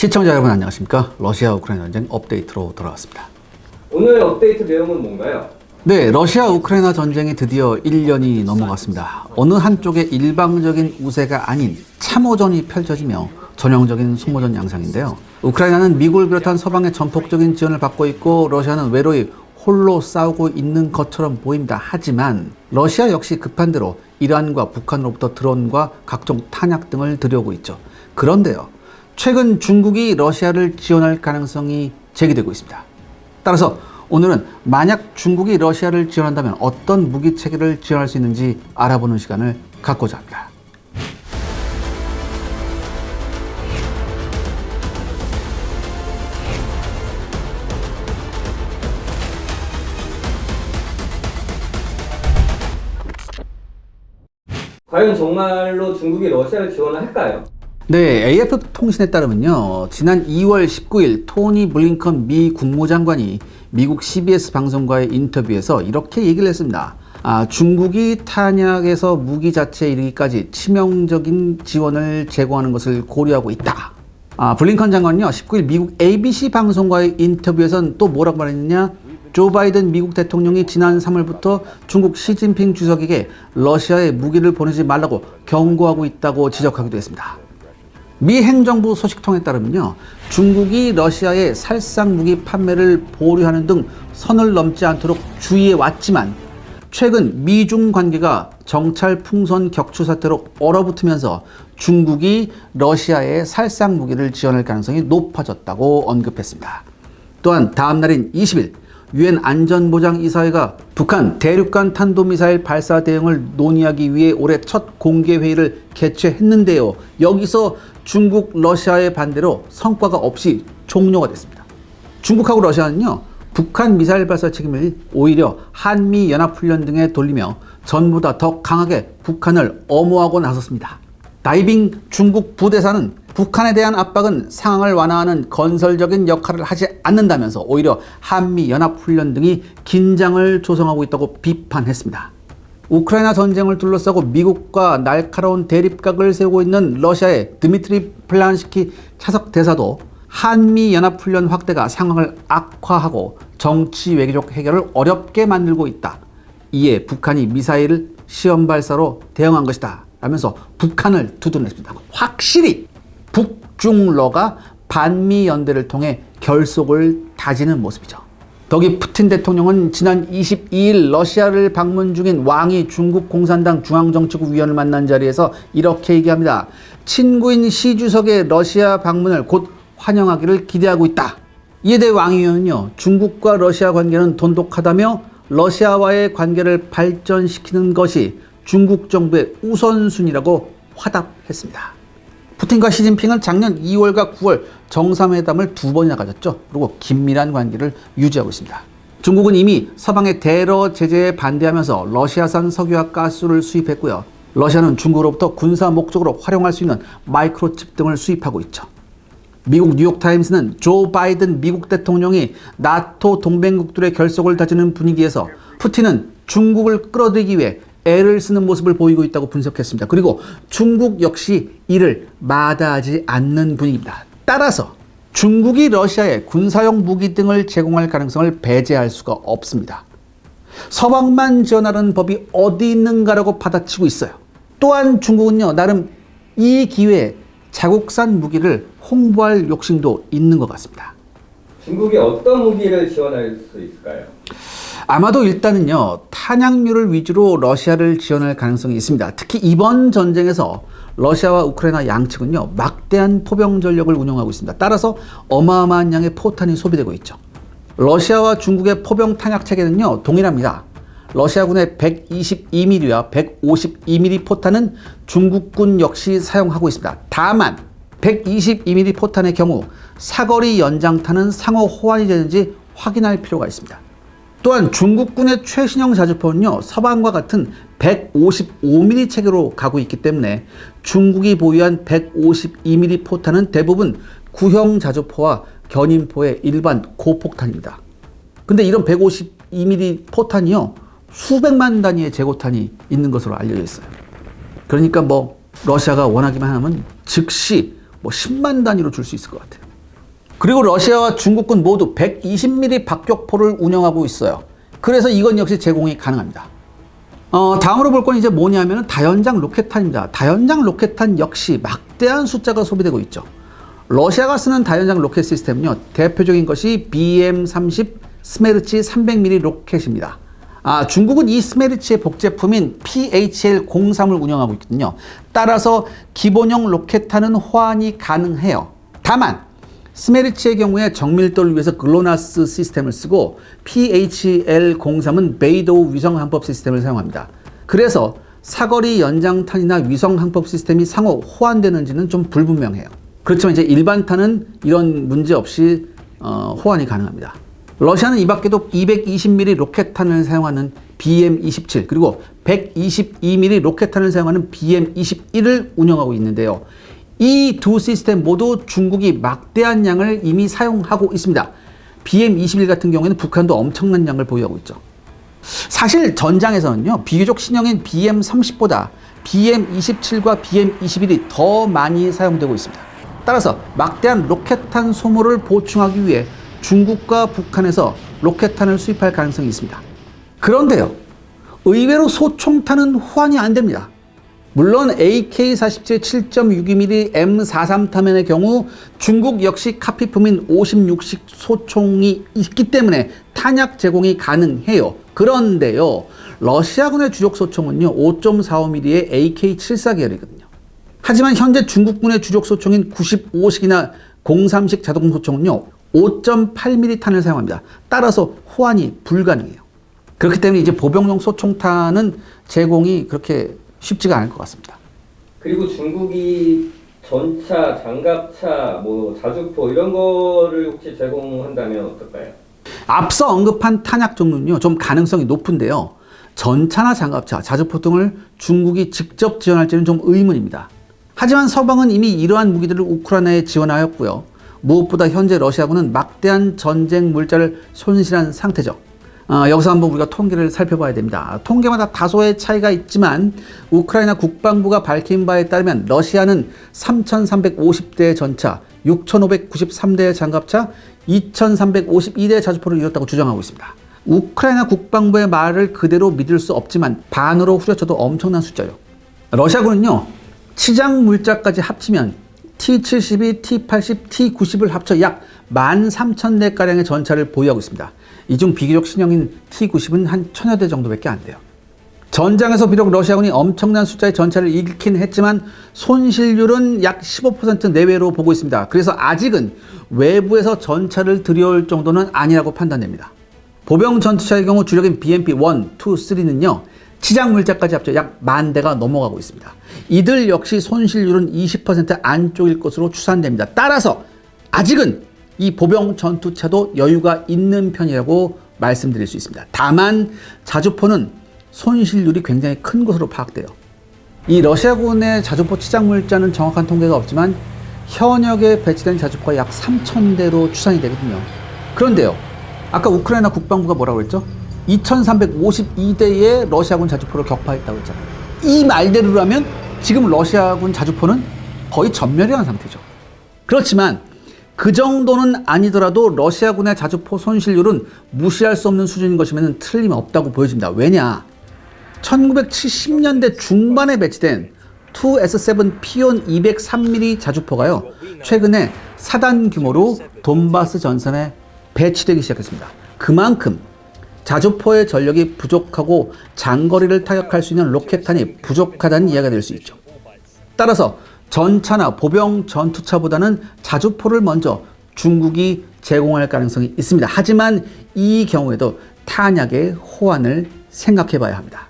시청자 여러분 안녕하십니까? 러시아 우크라이나 전쟁 업데이트로 돌아왔습니다. 오늘 업데이트 내용은 뭔가요? 네, 러시아 우크라이나 전쟁이 드디어 1년이 넘어갔습니다. 어느 한쪽의 일방적인 우세가 아닌 참호전이 펼쳐지며 전형적인 소모전 양상인데요. 우크라이나는 미국을 비롯한 서방의 전폭적인 지원을 받고 있고 러시아는 외로이 홀로 싸우고 있는 것처럼 보입니다. 하지만 러시아 역시 급한 대로 이란과 북한으로부터 드론과 각종 탄약 등을 들여오고 있죠. 그런데요, 최근 중국이 러시아를 지원할 가능성이 제기되고 있습니다. 따라서 오늘은 만약 중국이 러시아를 지원한다면 어떤 무기 체계를 지원할 수 있는지 알아보는 시간을 갖고자 합니다. 과연 정말로 중국이 러시아를 지원을 할까요? 네, AF통신에 따르면요, 지난 2월 19일 토니 블링컨 미 국무장관이 미국 CBS 방송과의 인터뷰에서 이렇게 얘기를 했습니다. 중국이 탄약에서 무기 자체에 이르기까지 치명적인 지원을 제공하는 것을 고려하고 있다. 블링컨 장관은요, 19일 미국 ABC 방송과의 인터뷰에서는 또 뭐라고 말했느냐? 조 바이든 미국 대통령이 지난 3월부터 중국 시진핑 주석에게 러시아에 무기를 보내지 말라고 경고하고 있다고 지적하기도 했습니다. 미 행정부 소식통에 따르면요, 중국이 러시아에 살상 무기 판매를 보류하는 등 선을 넘지 않도록 주의해 왔지만 최근 미중 관계가 정찰 풍선 격추 사태로 얼어붙으면서 중국이 러시아에 살상 무기를 지원할 가능성이 높아졌다고 언급했습니다. 또한 다음 날인 20일 유엔 안전보장이사회가 북한 대륙간 탄도미사일 발사 대응을 논의하기 위해 올해 첫 공개회의를 개최했는데요. 여기서 중국, 러시아의 반대로 성과가 없이 종료가 됐습니다. 중국하고 러시아는요, 북한 미사일 발사 책임을 오히려 한미연합훈련 등에 돌리며 전보다 더 강하게 북한을 엄호하고 나섰습니다. 다이빙 중국 부대사는 북한에 대한 압박은 상황을 완화하는 건설적인 역할을 하지 않는다면서 오히려 한미연합훈련 등이 긴장을 조성하고 있다고 비판했습니다. 우크라이나 전쟁을 둘러싸고 미국과 날카로운 대립각을 세우고 있는 러시아의 드미트리 플란스키 차석 대사도 한미연합훈련 확대가 상황을 악화하고 정치 외교적 해결을 어렵게 만들고 있다. 이에 북한이 미사일 시험 발사로 대응한 것이다 라면서 북한을 두둔했습니다. 확실히 북중러가 반미 연대를 통해 결속을 다지는 모습이죠. 덕이 푸틴 대통령은 지난 22일 러시아를 방문 중인 왕이 중국 공산당 중앙정치국 위원을 만난 자리에서 이렇게 얘기합니다. 친구인 시 주석의 러시아 방문을 곧 환영하기를 기대하고 있다. 이에 대해 왕 위원은요, 중국과 러시아 관계는 돈독하다며 러시아와의 관계를 발전시키는 것이 중국 정부의 우선순위라고 화답했습니다. 푸틴과 시진핑은 작년 2월과 9월 정상회담을 2번이나 가졌죠. 그리고 긴밀한 관계를 유지하고 있습니다. 중국은 이미 서방의 대러 제재에 반대하면서 러시아산 석유와 가스를 수입했고요. 러시아는 중국으로부터 군사 목적으로 활용할 수 있는 마이크로칩 등을 수입하고 있죠. 미국 뉴욕타임스는 조 바이든 미국 대통령이 나토 동맹국들의 결속을 다지는 분위기에서 푸틴은 중국을 끌어들이기 위해 애를 쓰는 모습을 보이고 있다고 분석했습니다. 그리고 중국 역시 이를 마다하지 않는 분위기입니다. 따라서 중국이 러시아에 군사용 무기 등을 제공할 가능성을 배제할 수가 없습니다. 서방만 지원하는 법이 어디 있는가라고 받아치고 있어요. 또한 중국은요, 나름 이 기회에 자국산 무기를 홍보할 욕심도 있는 것 같습니다. 중국이 어떤 무기를 지원할 수 있을까요? 아마도 일단은요, 탄약류를 위주로 러시아를 지원할 가능성이 있습니다. 특히 이번 전쟁에서 러시아와 우크라이나 양측은요, 막대한 포병 전력을 운용하고 있습니다. 따라서 어마어마한 양의 포탄이 소비되고 있죠. 러시아와 중국의 포병 탄약 체계는요, 동일합니다. 러시아군의 122mm와 152mm 포탄은 중국군 역시 사용하고 있습니다. 다만 122mm 포탄의 경우 사거리 연장탄은 상호 호환이 되는지 확인할 필요가 있습니다. 또한 중국군의 최신형 자주포는요, 서방과 같은 155mm 체계로 가고 있기 때문에 중국이 보유한 152mm 포탄은 대부분 구형 자주포와 견인포의 일반 고폭탄입니다. 근데 이런 152mm 포탄이요, 수백만 단위의 재고탄이 있는 것으로 알려져 있어요. 그러니까 러시아가 원하기만 하면 즉시 10만 단위로 줄 수 있을 것 같아요. 그리고 러시아와 중국군 모두 120mm 박격포를 운영하고 있어요. 그래서 이건 역시 제공이 가능합니다. 다음으로 볼 건 이제 뭐냐면 다연장 로켓탄입니다. 다연장 로켓탄 역시 막대한 숫자가 소비되고 있죠. 러시아가 쓰는 다연장 로켓 시스템은요, 대표적인 것이 BM-30 스메르치 300mm 로켓입니다. 중국은 이 스메르치의 복제품인 PHL-03을 운영하고 있거든요. 따라서 기본형 로켓탄은 호환이 가능해요. 다만 스메르치의 경우에 정밀도를 위해서 글로나스 시스템을 쓰고 PHL-03은 베이도우 위성 항법 시스템을 사용합니다. 그래서 사거리 연장탄이나 위성 항법 시스템이 상호 호환되는지는 좀 불분명해요. 그렇지만 이제 일반탄은 이런 문제 없이 호환이 가능합니다. 러시아는 이 밖에도 220mm 로켓탄을 사용하는 BM-27 그리고 122mm 로켓탄을 사용하는 BM-21을 운영하고 있는데요. 이 두 시스템 모두 중국이 막대한 양을 이미 사용하고 있습니다. BM-21 같은 경우에는 북한도 엄청난 양을 보유하고 있죠. 사실 전장에서는요, 비교적 신형인 BM-30보다 BM-27과 BM-21이 더 많이 사용되고 있습니다. 따라서 막대한 로켓탄 소모를 보충하기 위해 중국과 북한에서 로켓탄을 수입할 가능성이 있습니다. 그런데요, 의외로 소총탄은 호환이 안 됩니다. 물론 AK-47 7.62mm M43타면의 경우 중국 역시 카피품인 56식 소총이 있기 때문에 탄약 제공이 가능해요. 그런데요, 러시아군의 주력 소총은요 5.45mm의 AK-74 계열이거든요. 하지만 현재 중국군의 주력 소총인 95식이나 03식 자동 소총은요 5.8mm 탄을 사용합니다. 따라서 호환이 불가능해요. 그렇기 때문에 이제 보병용 소총탄은 제공이 그렇게 쉽지가 않을 것 같습니다. 그리고 중국이 전차, 장갑차, 자주포 이런 거를 혹시 제공한다면 어떨까요? 앞서 언급한 탄약 종류는요 좀 가능성이 높은데요. 전차나 장갑차, 자주포 등을 중국이 직접 지원할지는 좀 의문입니다. 하지만 서방은 이미 이러한 무기들을 우크라이나에 지원하였고요. 무엇보다 현재 러시아군은 막대한 전쟁 물자를 손실한 상태죠. 여기서 한번 우리가 통계를 살펴봐야 됩니다. 통계마다 다소의 차이가 있지만 우크라이나 국방부가 밝힌 바에 따르면 러시아는 3,350대의 전차, 6,593대의 장갑차, 2,352대의 자주포를 잃었다고 주장하고 있습니다. 우크라이나 국방부의 말을 그대로 믿을 수 없지만 반으로 후려쳐도 엄청난 숫자요. 러시아군은요, 치장 물자까지 합치면 T-72, T-80, T-90을 합쳐 약 13,000대가량의 전차를 보유하고 있습니다. 이 중 비교적 신형인 T-90은 한 1000여 대 정도밖에 안 돼요. 전장에서 비록 러시아군이 엄청난 숫자의 전차를 잃긴 했지만 손실률은 약 15% 내외로 보고 있습니다. 그래서 아직은 외부에서 전차를 들여올 정도는 아니라고 판단됩니다. 보병 전투차의 경우 주력인 BMP 1, 2, 3는요. 치장 물자까지 합쳐 약 10,000대가 넘어가고 있습니다. 이들 역시 손실률은 20% 안쪽일 것으로 추산됩니다. 따라서 아직은 이 보병 전투차도 여유가 있는 편이라고 말씀드릴 수 있습니다. 다만 자주포는 손실률이 굉장히 큰 것으로 파악돼요. 이 러시아군의 자주포 치장 물자는 정확한 통계가 없지만 현역에 배치된 자주포가 약 3,000대로 추산이 되거든요. 그런데요, 아까 우크라이나 국방부가 뭐라고 했죠? 2,352대의 러시아군 자주포를 격파했다고 했잖아요. 이 말대로라면 지금 러시아군 자주포는 거의 전멸이라는 상태죠. 그렇지만 그 정도는 아니더라도 러시아군의 자주포 손실률은 무시할 수 없는 수준인 것이면 틀림없다고 보여집니다. 왜냐? 1970년대 중반에 배치된 2S7 피온 203mm 자주포가요, 최근에 사단 규모로 돈바스 전선에 배치되기 시작했습니다. 그만큼 자주포의 전력이 부족하고 장거리를 타격할 수 있는 로켓탄이 부족하다는 이야기가 될 수 있죠. 따라서 전차나 보병 전투차보다는 자주포를 먼저 중국이 제공할 가능성이 있습니다. 하지만 이 경우에도 탄약의 호환을 생각해 봐야 합니다.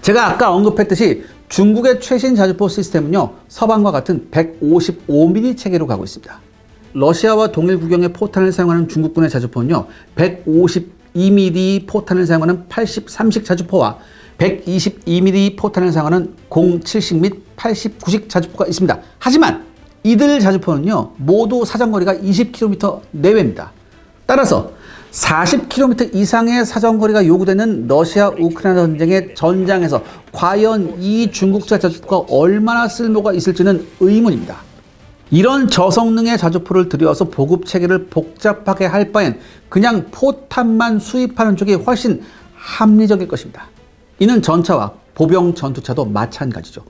제가 아까 언급했듯이 중국의 최신 자주포 시스템은요, 서방과 같은 155mm 체계로 가고 있습니다. 러시아와 동일 구경의 포탄을 사용하는 중국군의 자주포는요, 152mm 포탄을 사용하는 83식 자주포와 122mm 포탄을 사용하는 07식 및 89식 자주포가 있습니다. 하지만 이들 자주포는요, 모두 사정거리가 20km 내외입니다. 따라서 40km 이상의 사정거리가 요구되는 러시아 우크라이나 전쟁의 전장에서 과연 이 중국차 자주포가 얼마나 쓸모가 있을지는 의문입니다. 이런 저성능의 자주포를 들여와서 보급 체계를 복잡하게 할 바엔 그냥 포탄만 수입하는 쪽이 훨씬 합리적일 것입니다. 이는 전차와 보병 전투차도 마찬가지죠.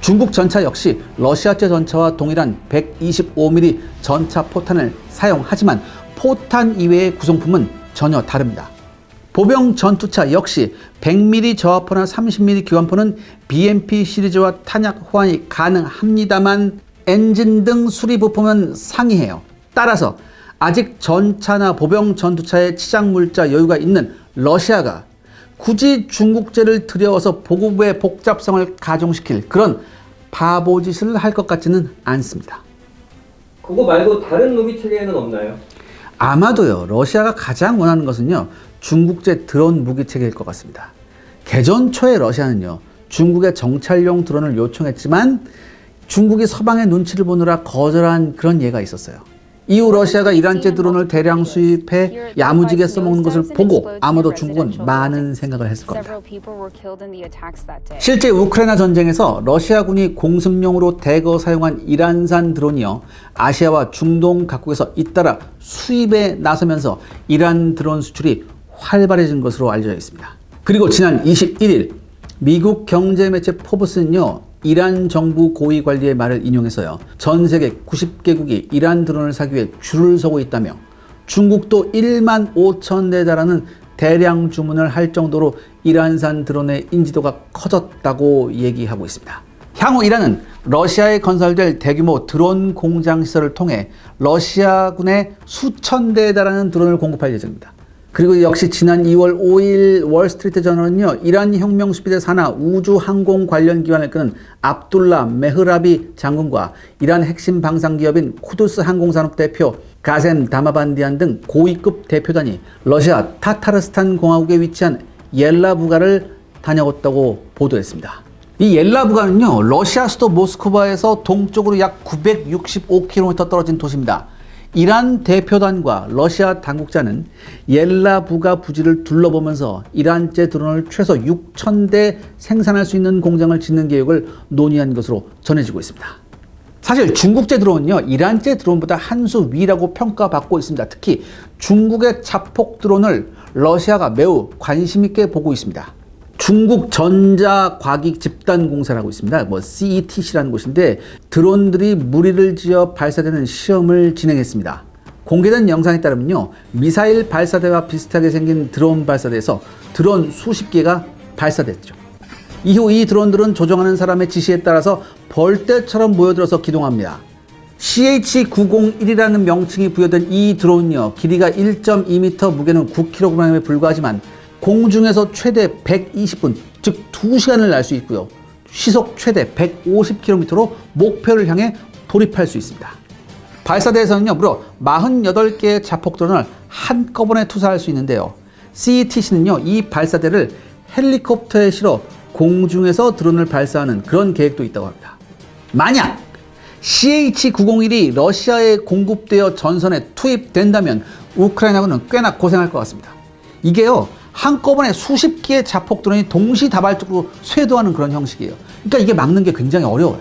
중국 전차 역시 러시아제 전차와 동일한 125mm 전차 포탄을 사용하지만 포탄 이외의 구성품은 전혀 다릅니다. 보병 전투차 역시 100mm 저하포나 30mm 기관포는 BMP 시리즈와 탄약 호환이 가능합니다만 엔진 등 수리 부품은 상이해요. 따라서 아직 전차나 보병 전투차에 치장 물자 여유가 있는 러시아가 굳이 중국제를 들여와서 보급의 복잡성을 가중시킬 그런 바보짓을 할 것 같지는 않습니다. 그거 말고 다른 무기 체계는 없나요? 아마도요, 러시아가 가장 원하는 것은요, 중국제 드론 무기 체계일 것 같습니다. 개전 초에 러시아는요, 중국의 정찰용 드론을 요청했지만 중국이 서방의 눈치를 보느라 거절한 그런 예가 있었어요. 이후 러시아가 이란제 드론을 대량 수입해 야무지게 써먹는 것을 보고 아마도 중국은 많은 생각을 했을 겁니다. 실제 우크라이나 전쟁에서 러시아군이 공습용으로 대거 사용한 이란산 드론이요, 아시아와 중동 각국에서 잇따라 수입에 나서면서 이란 드론 수출이 활발해진 것으로 알려져 있습니다. 그리고 지난 21일 미국 경제 매체 포브스는요, 이란 정부 고위 관리의 말을 인용해서요, 전 세계 90개국이 이란 드론을 사기 위해 줄을 서고 있다며 중국도 1만 5천 대에 달하는 대량 주문을 할 정도로 이란산 드론의 인지도가 커졌다고 얘기하고 있습니다. 향후 이란은 러시아에 건설될 대규모 드론 공장 시설을 통해 러시아군에 수천 대에 달하는 드론을 공급할 예정입니다. 그리고 역시 지난 2월 5일 월스트리트 저널은요, 이란 혁명 수비대 산하 우주 항공 관련 기관을 끄는 압둘라 메흐라비 장군과 이란 핵심 방산 기업인 쿠두스 항공산업 대표 가셈 다마반디안 등 고위급 대표단이 러시아 타타르스탄 공화국에 위치한 옐라부가를 다녀왔다고 보도했습니다. 이 옐라부가는요, 러시아 수도 모스크바에서 동쪽으로 약 965km 떨어진 도시입니다. 이란 대표단과 러시아 당국자는 옐라부가 부지를 둘러보면서 이란제 드론을 최소 6,000대 생산할 수 있는 공장을 짓는 계획을 논의한 것으로 전해지고 있습니다. 사실 중국제 드론은요, 이란제 드론보다 한 수 위라고 평가받고 있습니다. 특히 중국의 자폭 드론을 러시아가 매우 관심 있게 보고 있습니다. 중국 전자과기집단공사라고 있습니다. CETC라는 곳인데 드론들이 무리를 지어 발사되는 시험을 진행했습니다. 공개된 영상에 따르면요, 미사일 발사대와 비슷하게 생긴 드론 발사대에서 드론 수십 개가 발사됐죠. 이후 이 드론들은 조종하는 사람의 지시에 따라서 벌떼처럼 모여들어서 기동합니다. CH-901이라는 명칭이 부여된 이 드론은요, 길이가 1.2m, 무게는 9kg에 불과하지만 공중에서 최대 120분, 즉 2시간을 날 수 있고요. 시속 최대 150km로 목표를 향해 돌입할 수 있습니다. 발사대에서는요, 무려 48개의 자폭 드론을 한꺼번에 투사할 수 있는데요. CETC는요, 이 발사대를 헬리콥터에 실어 공중에서 드론을 발사하는 그런 계획도 있다고 합니다. 만약 CH-901이 러시아에 공급되어 전선에 투입된다면 우크라이나군은 꽤나 고생할 것 같습니다. 이게요, 한꺼번에 수십 개의 자폭 드론이 동시다발적으로 쇄도하는 그런 형식이에요. 그러니까 이게 막는 게 굉장히 어려워요.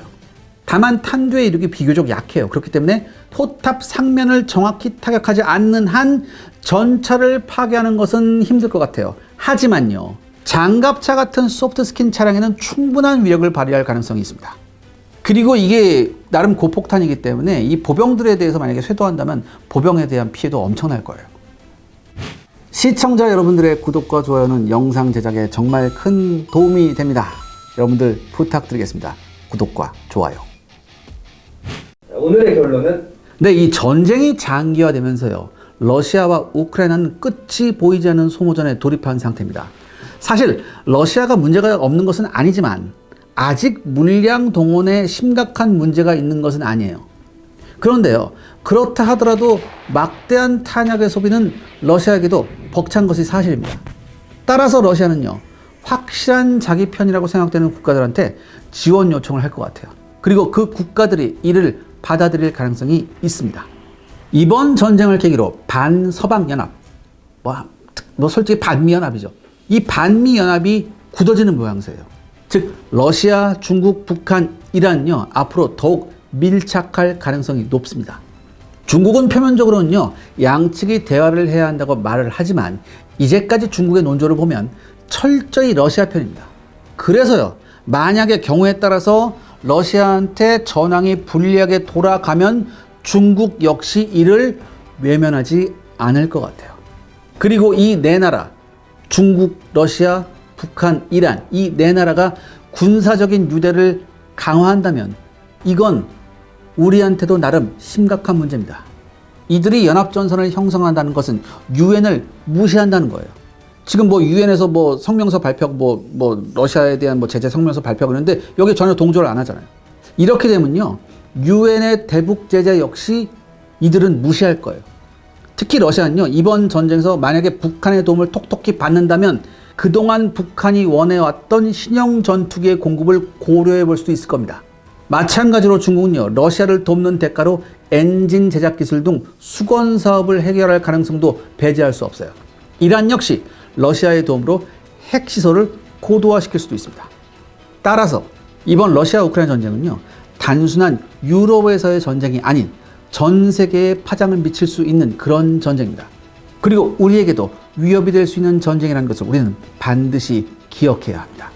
다만 탄두의 이력이 비교적 약해요. 그렇기 때문에 포탑 상면을 정확히 타격하지 않는 한 전차를 파괴하는 것은 힘들 것 같아요. 하지만요, 장갑차 같은 소프트 스킨 차량에는 충분한 위력을 발휘할 가능성이 있습니다. 그리고 이게 나름 고폭탄이기 때문에 이 보병들에 대해서 만약에 쇄도한다면 보병에 대한 피해도 엄청날 거예요. 시청자 여러분들의 구독과 좋아요는 영상 제작에 정말 큰 도움이 됩니다. 여러분들 부탁드리겠습니다. 구독과 좋아요. 오늘의 결론은? 네, 이 전쟁이 장기화되면서요, 러시아와 우크라이나는 끝이 보이지 않는 소모전에 돌입한 상태입니다. 사실 러시아가 문제가 없는 것은 아니지만 아직 물량 동원에 심각한 문제가 있는 것은 아니에요. 그런데요, 그렇다 하더라도 막대한 탄약의 소비는 러시아에게도 벅찬 것이 사실입니다. 따라서 러시아는요, 확실한 자기 편이라고 생각되는 국가들한테 지원 요청을 할 것 같아요. 그리고 그 국가들이 이를 받아들일 가능성이 있습니다. 이번 전쟁을 계기로 반서방연합, 솔직히 반미연합이죠. 이 반미연합이 굳어지는 모양새예요. 즉 러시아, 중국, 북한, 이란은요, 앞으로 더욱 밀착할 가능성이 높습니다. 중국은 표면적으로는요, 양측이 대화를 해야 한다고 말을 하지만 이제까지 중국의 논조를 보면 철저히 러시아 편입니다. 그래서요, 만약에 경우에 따라서 러시아한테 전황이 불리하게 돌아가면 중국 역시 이를 외면하지 않을 것 같아요. 그리고 이 네 나라, 중국, 러시아, 북한, 이란, 이 네 나라가 군사적인 유대를 강화한다면 이건 우리한테도 나름 심각한 문제입니다. 이들이 연합전선을 형성한다는 것은 유엔을 무시한다는 거예요. 지금 뭐 유엔에서 뭐 성명서 발표하고 뭐 러시아에 대한 뭐 제재 성명서 발표하고 있는데 여기 전혀 동조를 안 하잖아요. 이렇게 되면요, 유엔의 대북 제재 역시 이들은 무시할 거예요. 특히 러시아는요, 이번 전쟁에서 만약에 북한의 도움을 톡톡히 받는다면 그동안 북한이 원해왔던 신형 전투기의 공급을 고려해 볼 수도 있을 겁니다. 마찬가지로 중국은요, 러시아를 돕는 대가로 엔진 제작 기술 등 수건 사업을 해결할 가능성도 배제할 수 없어요. 이란 역시 러시아의 도움으로 핵시설을 고도화시킬 수도 있습니다. 따라서 이번 러시아 우크라이나 전쟁은요, 단순한 유럽에서의 전쟁이 아닌 전 세계에 파장을 미칠 수 있는 그런 전쟁입니다. 그리고 우리에게도 위협이 될 수 있는 전쟁이라는 것을 우리는 반드시 기억해야 합니다.